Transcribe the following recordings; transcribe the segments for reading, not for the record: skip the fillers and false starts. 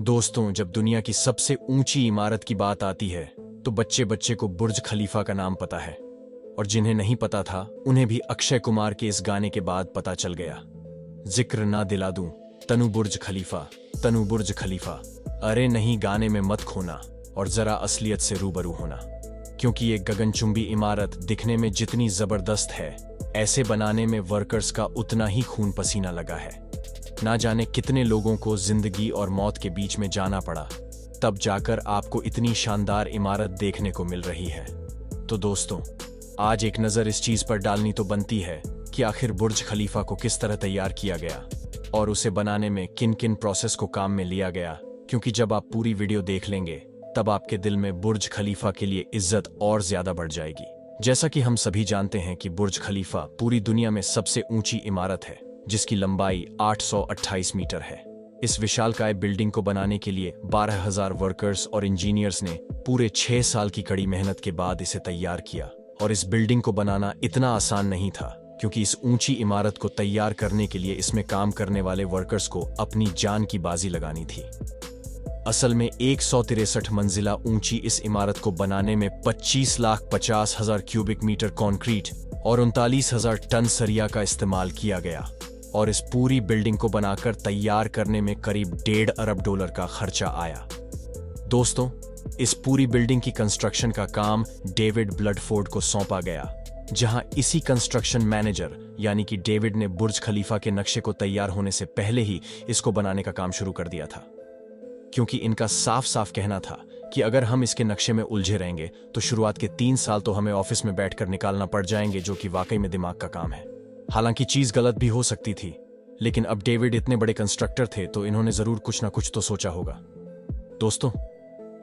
दोस्तों, जब दुनिया की सबसे ऊंची इमारत की बात आती है तो बच्चे बच्चे को बुर्ज खलीफा का नाम पता है। और जिन्हें नहीं पता था उन्हें भी अक्षय कुमार के इस गाने के बाद पता चल गया। जिक्र ना दिला दूं, तनु बुर्ज खलीफा, तनु बुर्ज खलीफा। अरे नहीं, गाने में मत खोना और जरा असलियत से रूबरू होना, क्योंकि ये गगनचुंबी इमारत दिखने में जितनी जबरदस्त है, ऐसे बनाने में वर्कर्स का उतना ही खून पसीना लगा है। ना जाने कितने लोगों को जिंदगी और मौत के बीच में जाना पड़ा, तब जाकर आपको इतनी शानदार इमारत देखने को मिल रही है। तो दोस्तों, आज एक नज़र इस चीज पर डालनी तो बनती है कि आखिर बुर्ज खलीफा को किस तरह तैयार किया गया और उसे बनाने में किन किन प्रोसेस को काम में लिया गया, क्योंकि जब आप पूरी वीडियो देख लेंगे तब आपके दिल में बुर्ज खलीफा के लिए इज्जत और ज्यादा बढ़ जाएगी। जैसा कि हम सभी जानते हैं कि बुर्ज खलीफा पूरी दुनिया में सबसे ऊंची इमारत है, जिसकी लंबाई 828 मीटर है। इस विशालकाय बिल्डिंग को बनाने के लिए 12,000 वर्कर्स और इंजीनियर्स ने पूरे 6 साल की कड़ी मेहनत के बाद इसे तैयार किया। और इस बिल्डिंग को बनाना इतना आसान नहीं था, क्योंकि इस ऊंची इमारत को तैयार करने के लिए इसमें काम करने वाले वर्कर्स को अपनी जान की बाजी लगानी थी। असल में 163 मंजिला ऊंची इस इमारत को बनाने में 25,50,000 क्यूबिक मीटर कंक्रीट और 39,000 टन सरिया का इस्तेमाल किया गया। और इस पूरी बिल्डिंग को बनाकर तैयार करने में करीब $1.5 अरब का खर्चा आया। दोस्तों, इस पूरी बिल्डिंग की कंस्ट्रक्शन का काम डेविड ब्लडफोर्ड को सौंपा गया, जहां इसी कंस्ट्रक्शन मैनेजर यानी कि डेविड ने बुर्ज खलीफा के नक्शे को तैयार होने से पहले ही इसको बनाने का काम शुरू कर दिया था, क्योंकि इनका साफ साफ कहना था कि अगर हम इसके नक्शे में उलझे रहेंगे तो शुरुआत के 3 साल तो हमें ऑफिस में बैठकर निकालना पड़ जाएंगे, जो कि वाकई में दिमाग का काम है। हालांकि चीज गलत भी हो सकती थी, लेकिन अब डेविड इतने बड़े कंस्ट्रक्टर थे तो इन्होंने जरूर कुछ ना कुछ तो सोचा होगा। दोस्तों,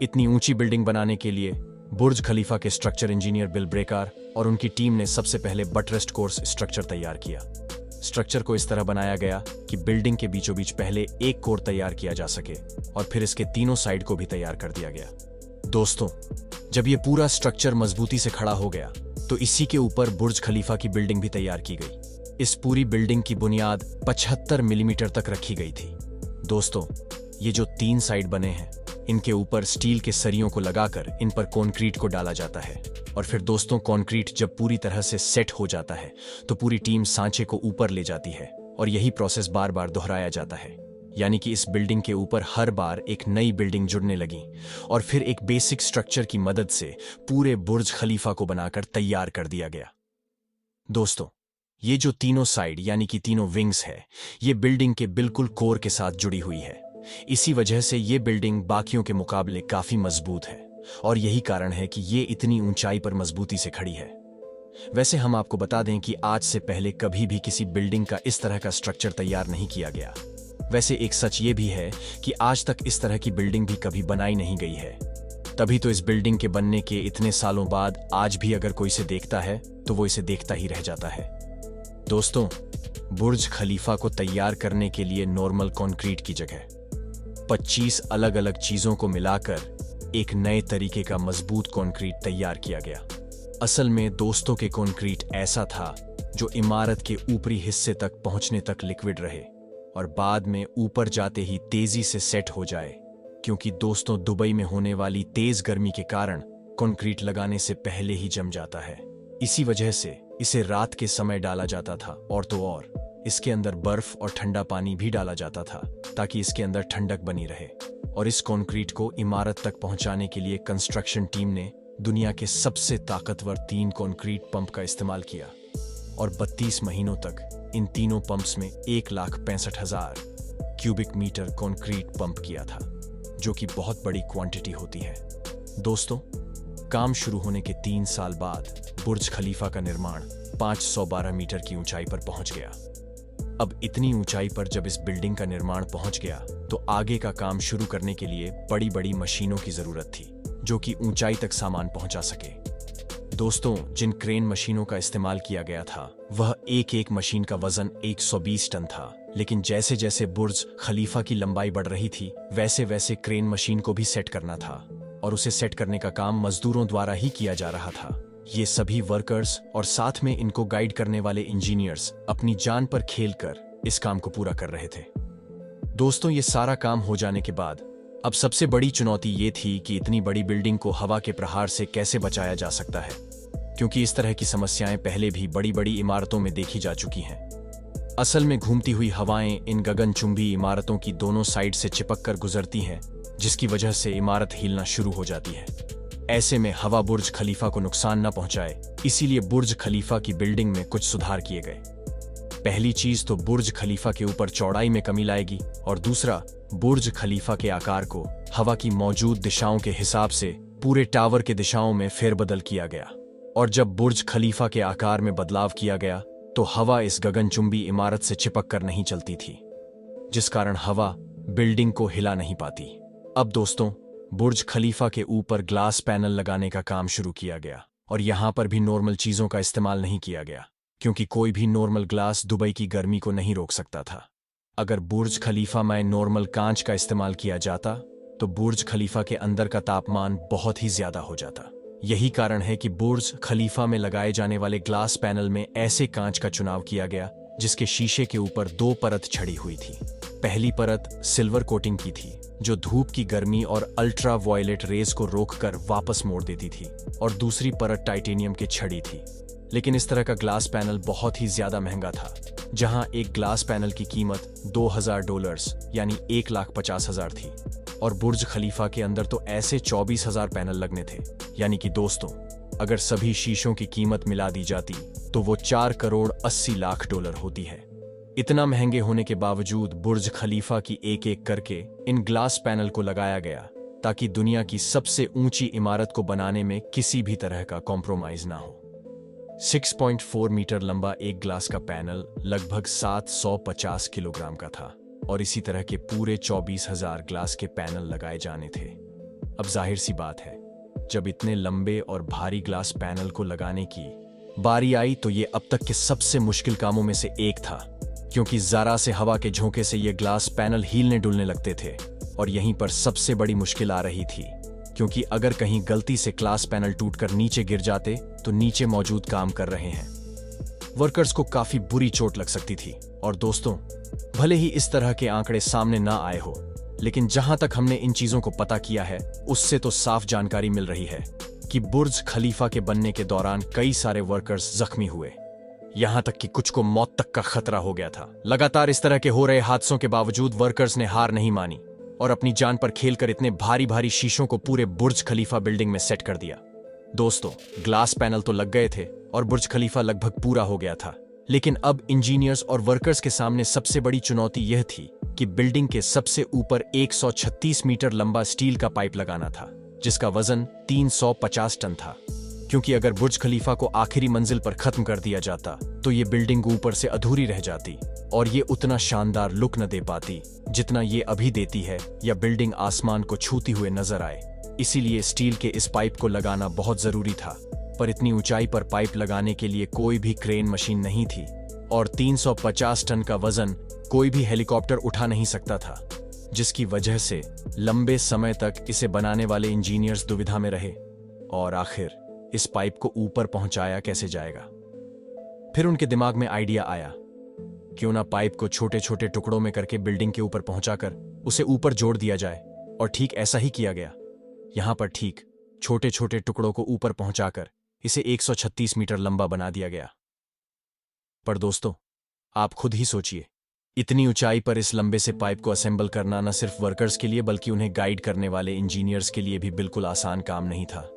इतनी ऊंची बिल्डिंग बनाने के लिए बुर्ज खलीफा के स्ट्रक्चर इंजीनियर बिल ब्रेकार और उनकी टीम ने सबसे पहले बटरेस्ट कोर्स स्ट्रक्चर तैयार किया। स्ट्रक्चर को इस तरह बनाया गया कि बिल्डिंग के बीचों बीच पहले एक कोर तैयार किया जा सके और फिर इसके तीनों साइड को भी तैयार कर दिया गया। दोस्तों, जब ये पूरा स्ट्रक्चर मजबूती से खड़ा हो गया तो इसी के ऊपर बुर्ज खलीफा की बिल्डिंग भी तैयार की गई। इस पूरी बिल्डिंग की बुनियाद 75 मिलीमीटर तक रखी गई थी। दोस्तों, ये जो 3 साइड बने हैं, इनके ऊपर स्टील के सरियों को लगाकर इन पर कंक्रीट को डाला जाता है। और फिर दोस्तों, कंक्रीट जब पूरी तरह से सेट हो जाता है तो पूरी टीम सांचे को ऊपर ले जाती है और यही प्रोसेस बार बार दोहराया जाता है। यानी कि इस बिल्डिंग के ऊपर हर बार एक नई बिल्डिंग जुड़ने लगी और फिर एक बेसिक स्ट्रक्चर की मदद से पूरे बुर्ज खलीफा को बनाकर तैयार कर दिया गया। दोस्तों, ये जो तीनों साइड यानी कि तीनों विंग्स है, ये बिल्डिंग के बिल्कुल कोर के साथ जुड़ी हुई है। इसी वजह से ये बिल्डिंग बाकियों के मुकाबले काफी मजबूत है और यही कारण है कि ये इतनी ऊंचाई पर मजबूती से खड़ी है। वैसे हम आपको बता दें कि आज से पहले कभी भी किसी बिल्डिंग का इस तरह का स्ट्रक्चर तैयार नहीं किया गया। वैसे एक सच ये भी है कि आज तक इस तरह की बिल्डिंग भी कभी बनाई नहीं गई है। तभी तो इस बिल्डिंग के बनने के इतने सालों बाद आज भी अगर कोई इसे देखता है तो वो इसे देखता ही रह जाता है। दोस्तों, बुर्ज खलीफा को तैयार करने के लिए नॉर्मल कंक्रीट की जगह 25 अलग अलग चीजों को मिलाकर एक नए तरीके का मजबूत कंक्रीट तैयार किया गया। असल में दोस्तों, के कंक्रीट ऐसा था जो इमारत के ऊपरी हिस्से तक पहुंचने तक लिक्विड रहे और बाद में ऊपर जाते ही तेजी से सेट हो जाए, क्योंकि दोस्तों, दुबई में होने वाली तेज गर्मी के कारण कंक्रीट लगाने से पहले ही जम जाता है। इसी वजह से इसे रात के समय डाला जाता था और तो और इसके अंदर बर्फ और ठंडा पानी भी डाला जाता था ताकि इसके अंदर ठंडक बनी रहे। और इस कंक्रीट को इमारत तक पहुंचाने के लिए कंस्ट्रक्शन टीम ने दुनिया के सबसे ताकतवर 3 कंक्रीट पंप का इस्तेमाल किया और 32 महीनों तक इन तीनों पंप्स में 1,65,000 क्यूबिक मीटर कंक्रीट पंप किया था, जो कि बहुत बड़ी क्वांटिटी होती है। दोस्तों, काम शुरू होने के 3 साल बाद बुर्ज खलीफा का निर्माण 512 मीटर की ऊंचाई पर पहुंच गया। अब इतनी ऊंचाई पर जब इस बिल्डिंग का निर्माण पहुंच गया तो आगे का काम शुरू करने के लिए बड़ी बड़ी मशीनों की जरूरत थी, जो कि ऊंचाई तक सामान पहुंचा सके। दोस्तों, जिन क्रेन मशीनों का इस्तेमाल किया गया था वह एक एक मशीन का वजन 120 टन था। लेकिन जैसे जैसे बुर्ज खलीफा की लंबाई बढ़ रही थी वैसे वैसे क्रेन मशीन को भी सेट करना था और उसे सेट करने का काम मजदूरों द्वारा ही किया जा रहा था। ये सभी वर्कर्स और साथ में इनको गाइड करने वाले इंजीनियर्स अपनी जान पर खेलकर इस काम को पूरा कर रहे थे। दोस्तों, ये सारा काम हो जाने के बाद अब सबसे बड़ी चुनौती ये थी कि इतनी बड़ी बिल्डिंग को हवा के प्रहार से कैसे बचाया जा सकता है, क्योंकि इस तरह की समस्याएं पहले भी बड़ी बड़ी इमारतों में देखी जा चुकी हैं। असल में घूमती हुई हवाएं इन गगनचुंबी इमारतों की दोनों साइड से चिपक कर गुजरती हैं, जिसकी वजह से इमारत हिलना शुरू हो जाती है। ऐसे में हवा बुर्ज खलीफा को नुकसान न पहुंचाए, इसीलिए बुर्ज खलीफा की बिल्डिंग में कुछ सुधार किए गए। पहली चीज तो बुर्ज खलीफा के ऊपर चौड़ाई में कमी लाएगी, और दूसरा, बुर्ज खलीफा के आकार को हवा की मौजूद दिशाओं के हिसाब से पूरे टावर के दिशाओं में फेरबदल किया गया। और जब बुर्ज खलीफा के आकार में बदलाव किया गया तो हवा इस गगनचुंबी इमारत से चिपक कर नहीं चलती थी, जिस कारण हवा बिल्डिंग को हिला नहीं पाती। अब दोस्तों, बुर्ज खलीफा के ऊपर ग्लास पैनल लगाने का काम शुरू किया गया, और यहां पर भी नॉर्मल चीजों का इस्तेमाल नहीं किया गया, क्योंकि कोई भी नॉर्मल ग्लास दुबई की गर्मी को नहीं रोक सकता था। अगर बुर्ज खलीफा में नॉर्मल कांच का इस्तेमाल किया जाता तो बुर्ज खलीफा के अंदर का तापमान बहुत ही ज्यादा हो जाता। यही कारण है कि बुर्ज खलीफा में लगाए जाने वाले ग्लास पैनल में ऐसे कांच का चुनाव किया गया जिसके शीशे के ऊपर 2 परत छड़ी हुई थी। पहली परत सिल्वर कोटिंग की थी, जो धूप की गर्मी और अल्ट्रा वायलेट रेज को रोककर वापस मोड़ देती थी, और दूसरी परत टाइटेनियम की छड़ी थी। लेकिन इस तरह का ग्लास पैनल बहुत ही ज्यादा महंगा था, जहां एक ग्लास पैनल की कीमत $2000 यानी 1,50,000 थी, और बुर्ज खलीफा के अंदर तो ऐसे 24,000 पैनल लगने थे। यानी कि दोस्तों, अगर सभी शीशों की कीमत मिला दी जाती तो वो $4,80,00,000 होती है। इतना महंगे होने के बावजूद बुर्ज खलीफा की एक एक करके इन ग्लास पैनल को लगाया गया, ताकि दुनिया की सबसे ऊंची इमारत को बनाने में किसी भी तरह का कॉम्प्रोमाइज ना हो। 6.4 मीटर लंबा एक ग्लास का पैनल लगभग 750 किलोग्राम का था, और इसी तरह के पूरे 24,000 ग्लास के पैनल लगाए जाने थे। अब जाहिर सी बात है, जब इतने लंबे और भारी ग्लास पैनल को लगाने की बारी आई तो ये अब तक के सबसे मुश्किल कामों में से एक था, क्योंकि जरा से हवा के झोंके से ये ग्लास पैनल हीलने डुलने लगते थे। और यहीं पर सबसे बड़ी मुश्किल आ रही थी, क्योंकि अगर कहीं गलती से ग्लास पैनल टूटकर नीचे गिर जाते तो नीचे मौजूद काम कर रहे हैं वर्कर्स को काफी बुरी चोट लग सकती थी। और दोस्तों, भले ही इस तरह के आंकड़े सामने ना आए हो, लेकिन जहां तक हमने इन चीजों को पता किया है, उससे तो साफ जानकारी मिल रही है कि बुर्ज खलीफा के बनने के दौरान कई सारे वर्कर्स जख्मी हुए, यहां तक कि कुछ को मौत तक का खतरा हो गया था। लगातार इस तरह के हो रहे हादसों के बावजूद वर्कर्स ने हार नहीं मानी और अपनी जान पर खेलकर इतने भारी भारी शीशों को पूरे बुर्ज खलीफा बिल्डिंग में सेट कर दिया। दोस्तों, ग्लास पैनल तो लग गए थे और बुर्ज खलीफा लगभग पूरा हो गया था, लेकिन अब इंजीनियर्स और वर्कर्स के सामने सबसे बड़ी चुनौती यह थी कि बिल्डिंग के सबसे ऊपर 136 मीटर लंबा स्टील का पाइप लगाना था, जिसका वजन 350 टन था। क्योंकि अगर बुर्ज खलीफा को आखिरी मंजिल पर खत्म कर दिया जाता तो ये बिल्डिंग ऊपर से अधूरी रह जाती और ये उतना शानदार लुक न दे पाती जितना ये अभी देती है, या बिल्डिंग आसमान को छूती हुए नजर आए। इसीलिए स्टील के इस पाइप को लगाना बहुत जरूरी था, पर इतनी ऊंचाई पर पाइप लगाने के लिए कोई भी क्रेन मशीन नहीं थी, और 350 टन का वजन कोई भी हेलीकॉप्टर उठा नहीं सकता था, जिसकी वजह से लंबे समय तक इसे बनाने वाले इंजीनियर्स दुविधा में रहे। और आखिर इस पाइप को ऊपर पहुंचाया कैसे जाएगा? फिर उनके दिमाग में आइडिया आया, क्यों ना पाइप को छोटे छोटे टुकड़ों में करके बिल्डिंग के ऊपर पहुंचाकर उसे ऊपर जोड़ दिया जाए। और ठीक ऐसा ही किया गया। यहां पर ठीक छोटे छोटे टुकड़ों को ऊपर पहुंचाकर इसे 136 मीटर लंबा बना दिया गया। पर दोस्तों, आप खुद ही सोचिए, इतनी ऊंचाई पर इस लंबे से पाइप को असेंबल करना न सिर्फ वर्कर्स के लिए बल्कि उन्हें गाइड करने वाले इंजीनियर्स के लिए भी बिल्कुल आसान काम नहीं था,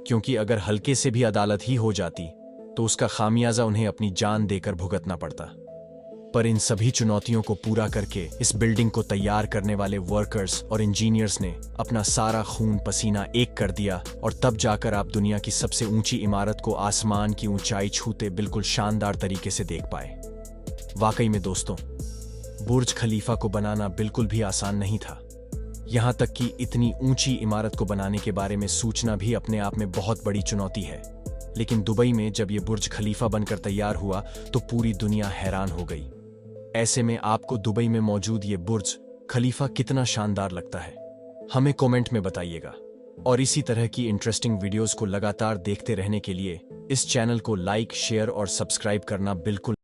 क्योंकि अगर हल्के से भी अदालत ही हो जाती तो उसका खामियाजा उन्हें अपनी जान देकर भुगतना पड़ता। पर इन सभी चुनौतियों को पूरा करके इस बिल्डिंग को तैयार करने वाले वर्कर्स और इंजीनियर्स ने अपना सारा खून पसीना एक कर दिया, और तब जाकर आप दुनिया की सबसे ऊंची इमारत को आसमान की ऊंचाई छूते बिल्कुल शानदार तरीके से देख पाए। वाकई में दोस्तों, बुर्ज खलीफा को बनाना बिल्कुल भी आसान नहीं था। यहां तक कि इतनी ऊंची इमारत को बनाने के बारे में सोचना भी अपने आप में बहुत बड़ी चुनौती है। लेकिन दुबई में जब यह बुर्ज खलीफा बनकर तैयार हुआ तो पूरी दुनिया हैरान हो गई। ऐसे में आपको दुबई में मौजूद ये बुर्ज खलीफा कितना शानदार लगता है, हमें कमेंट में बताइएगा। और इसी तरह की इंटरेस्टिंग वीडियोस को लगातार देखते रहने के लिए इस चैनल को लाइक, शेयर और सब्सक्राइब करना बिल्कुल